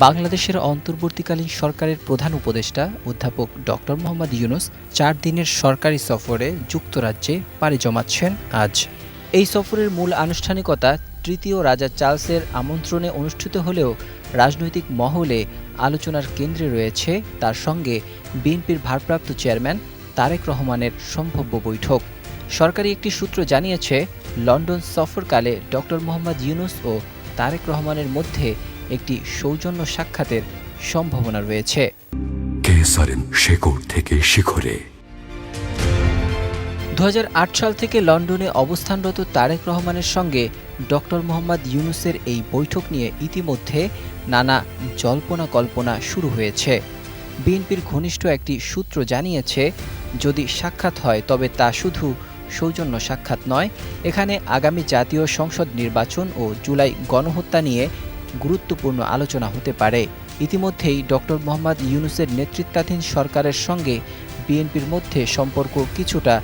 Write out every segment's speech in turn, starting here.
বাংলাদেশের অন্তর্বর্তীকালীন সরকারের প্রধান উপদেষ্টা অধ্যাপক ডক্টর মোহাম্মদ ইউনূস ৪ দিনের সরকারি সফরে যুক্তরাজ্যে পাড়ি জমাচ্ছেন আজ। এই সফরের মূল আনুষ্ঠানিকতা তৃতীয় রাজা চার্লসের আমন্ত্রণে অনুষ্ঠিত হলেও রাজনৈতিক মহলে আলোচনার কেন্দ্রে রয়েছে তার সঙ্গে বিএনপির ভারপ্রাপ্ত চেয়ারম্যান তারেক রহমানের সম্ভাব্য বৈঠক। সরকারি একটি সূত্র জানিয়েছে, লন্ডন সফরকালে ডক্টর মোহাম্মদ ইউনূস ও তারেক রহমানের মধ্যে একটি সৌজন্য সাক্ষাতের সম্ভাবনা রয়েছে। থেকে শিখরে ২০০৮ সাল থেকে লন্ডনে অবস্থানরত তারেক রহমানের সঙ্গে ডক্টর মোহাম্মদ ইউনূসের এই বৈঠক নিয়ে ইতিমধ্যে নানা জল্পনা কল্পনা শুরু হয়েছে। বিএনপির ঘনিষ্ঠ একটি সূত্র জানিয়েছে, যদি সাক্ষাৎ হয় তবে তা শুধু সৌজন্য সাক্ষাৎ নয়, এখানে আগামী জাতীয় সংসদ নির্বাচন ও জুলাই গণহত্যা নিয়ে গুরুত্বপূর্ণ আলোচনা হতে পারে। ইতিমধ্যেই ডক্টর মোহাম্মদ ইউনূসের নেতৃত্বাধীন সরকারের সঙ্গে বিএনপির মধ্যে সম্পর্ক কিছুটা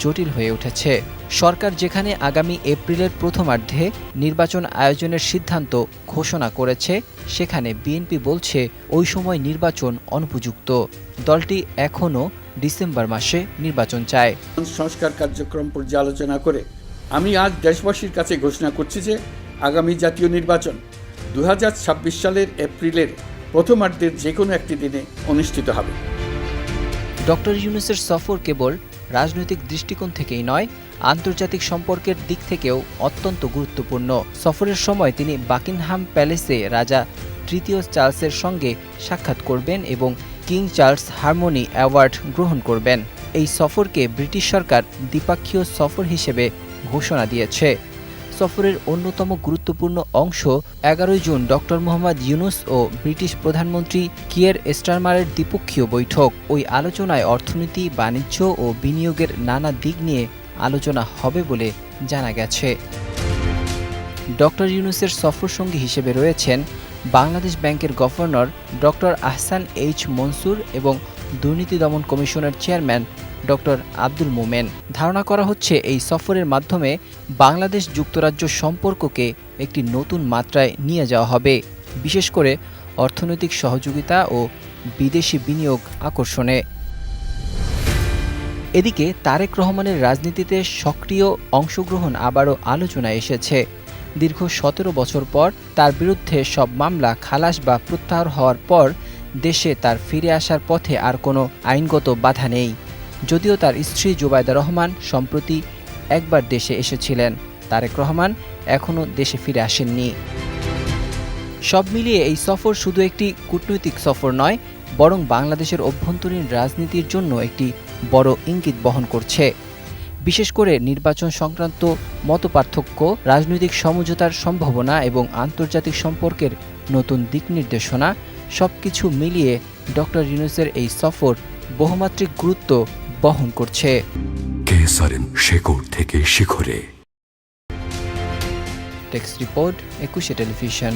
জটিল হয়ে উঠেছে। সরকার যেখানে আগামী এপ্রিলের প্রথমার্ধে নির্বাচন আয়োজনের সিদ্ধান্ত ঘোষণা করেছে, সেখানে বিএনপি বলছে ওই সময় নির্বাচন অনুপযুক্ত। দলটি এখনও ডিসেম্বর মাসে নির্বাচন চায়। সংস্কার কার্যক্রম পর্যালোচনা করে আমি আজ দেশবাসীর কাছে ঘোষণা করছি যে আগামী জাতীয় নির্বাচন ২০২৬ সালের এপ্রিলের প্রথমার্ধের যে কোনো একটি দিনে অনুষ্ঠিত হবে। ডক্টর ইউনূসের সফর কেবল রাজনৈতিক দৃষ্টিকোণ থেকেই নয়, আন্তর্জাতিক সম্পর্কের দিক থেকেও অত্যন্ত গুরুত্বপূর্ণ। সফরের সময় তিনি বাকিংহাম প্যালেসে রাজা তৃতীয় চার্লসের সঙ্গে সাক্ষাৎ করবেন এবং কিং চার্লস হারমোনি অ্যাওয়ার্ড গ্রহণ করবেন। এই সফরকে ব্রিটিশ সরকার দ্বিপাক্ষীয় সফর হিসেবে ঘোষণা দিয়েছে। সফরের অন্যতম গুরুত্বপূর্ণ অংশ ১১ জুন ডক্টর মোহাম্মদ ইউনূস ও ব্রিটিশ প্রধানমন্ত্রী কিয়ের স্টারমারের দ্বিপক্ষীয় বৈঠক। ওই আলোচনায় অর্থনীতি, বাণিজ্য ও বিনিয়োগের নানা দিক নিয়ে আলোচনা হবে বলে জানা গেছে। ডক্টর ইউনূসের সফরসঙ্গী হিসেবে রয়েছেন বাংলাদেশ ব্যাংকের governor doctor Ahsan H Mansur এবং দুর্নীতি দমন কমিশনের চেয়ারম্যান ডক্টর আব্দুল মোমেন। ধারণা করা হচ্ছে এই সফরের মাধ্যমে বাংলাদেশ যুক্তরাজ্য সম্পর্ককে একটি নতুন মাত্রায় নিয়ে যাওয়া হবে, বিশেষ করে অর্থনৈতিক সহযোগিতা ও বিদেশি বিনিয়োগ আকর্ষণে। এদিকে তারেক রহমানের রাজনীতিতে সক্রিয় অংশগ্রহণ আবারও আলোচনায় এসেছে। দীর্ঘ ১৭ বছর পর তার বিরুদ্ধে সব মামলা খালাস বা প্রত্যাহার হওয়ার পর দেশে তার ফিরে আসার পথে আর কোনো আইনগত বাধা নেই। যদিও তার স্ত্রী জুবাইদা রহমান সম্প্রতি একবার দেশে এসেছিলেন, তারেক রহমান এখনও দেশে ফিরে আসেননি। সব মিলিয়ে এই সফর শুধু একটি কূটনৈতিক সফর নয়, বরং বাংলাদেশের অভ্যন্তরীণ রাজনীতির জন্য একটি বড় ইঙ্গিত বহন করছে। বিশেষ করে নির্বাচন সংক্রান্ত মতপার্থক্য, রাজনৈতিক সমঝোতার সম্ভাবনা এবং আন্তর্জাতিক সম্পর্কের নতুন দিক নির্দেশনা সবকিছু মিলিয়ে ডক্টর ইউনূসের এই সফর বহুমাত্রিক গুরুত্ব বহন করছে। থেকে শিখরে। Text report, ২১ television.